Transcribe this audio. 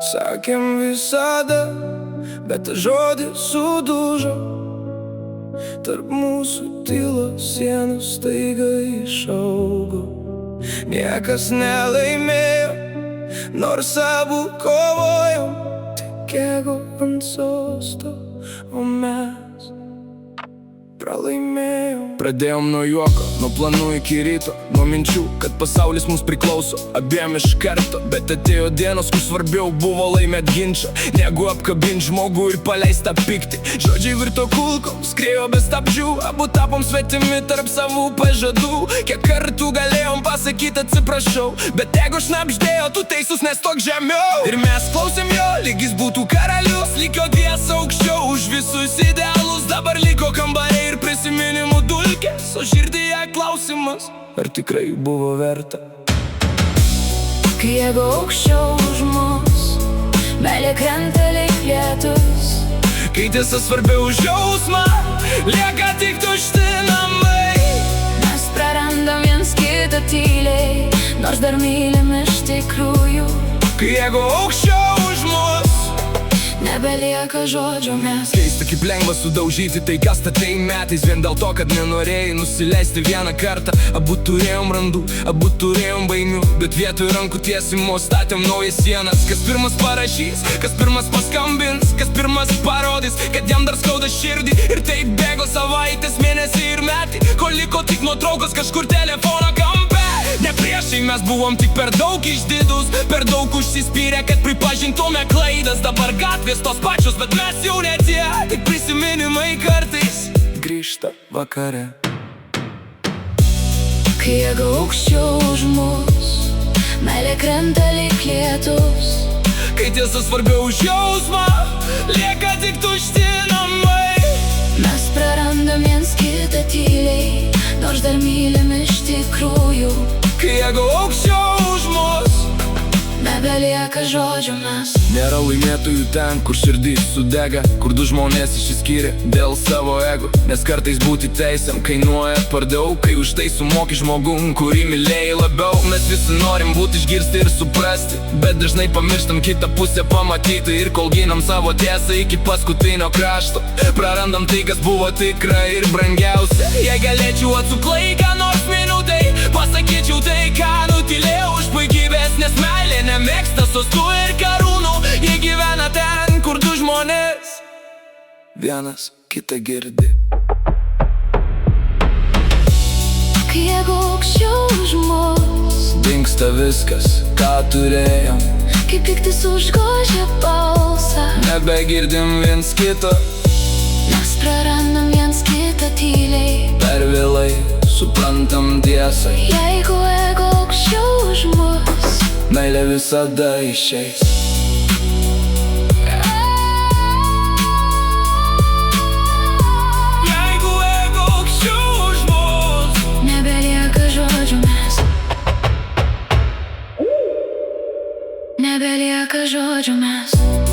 Sakėm visada, bet tas žodis sudužo. Tarp mūsų tylos sienos staiga išaugo. Niekas nelaimėjo, nors abu kovojom. Tik ego ant sosto, o mes pralaimėjom. Pradėjom nuo juoko, nuo planų iki ryto, nuo minčių, kad pasaulis mums priklauso abiem iš karto. Bet atėjo dienos, kur svarbiau buvo laimėt ginčą, negu apkabint žmogų ir paleist tą pyktį. Žodžiai virto kulkom, skriejo be stabdžių, abu tapom svetimi tarp savų pažadų. Kiek kartų galėjom pasakyti atsiprašau, bet jeigu šnabždėjo, tu teisus, nes toks žemiau. Ir mes klausėm jo, lyg jis būtų karalius, lyg jo dviesa aukščiau už visus idealus. Dabar liko kambariai ir prisiminimų dulkės, o širdyje klausimas, ar tikrai buvo verta. Kai jeigu aukščiau už mus, meilė krenta lyg lietus. Kai tiesa svarbiau už jausmą, lieka tik tušti namai. Mes prarandam viens kitą tyliai, nors dar mylim iš tikrųjų. Kai jeigu aukščiau už mus, nebelieka žodžio mes. Keista kaip lengva sudaužyti tai, kas statei metais, vien dėl to, kad nenorėjai nusileisti vieną kartą. Abu turėjom randų, abu turėjom baimių, bet vietoj rankų tiesimo statėm naujas sienas. Kas pirmas parašys, kas pirmas paskambins, kas pirmas parodys, kad jam dar skauda širdį. Ir taip bėgo savaitės, mėnesiai ir metai, kol liko tik nuotraukos kažkur telefono kampe. Ne priešai, mes buvom tik per daug išdidus, per daug užsispyrę, kad pripažintume klaidas. Dabar gatvės tos pačios, bet mes jau ne tie, tik prisiminimai kartais grįžta vakare. Kai jeigu aukščiau už mus, meilė krenta lyg lietus. Kai tiesa svarbiau už jausmą, lieka tik tušti namai. Mes prarandam viens kitą tyliai, nors dar mylim iš tikrųjų. Kai jeigu aukščiau už mus, nebelieka žodžio mes. nėra laimėtojų ten, kur širdys sudega, kur du žmonės išsiskyrė dėl savo ego. Nes kartais būti teisiam kainuoja per daug, kai už tai sumoki žmogum, kurį mylėjai labiau. Mes visi norim būti išgirsti ir suprasti, bet dažnai pamirštam kitą pusę pamatyti. Ir kol ginam savo tiesą iki paskutinio krašto, prarandam tai, kas buvo tikra ir brangiausia. Jei galėčiau atsuk laiką nors minutai, pasakyčiau tai, ką nutylėjau už puikybės. Nes meilė nemėgsta sostų ir karūnų, jie gyvena ten, kur du žmonės vienas kitą girdi. Kai jeigu aukščiau už mus, dingsta viskas, ką turėjom, kai piktis užgožia balsą, nebegirdim viens kito, mes prarandam viens kitą tyliai. per vėlai suprantam tiesą. Jeigu ego aukščiau už mus, Meilė visada išeis. Jeigu ego aukščiau už mus, nebelieka žodžių mes. Nebelieka žodžių mes.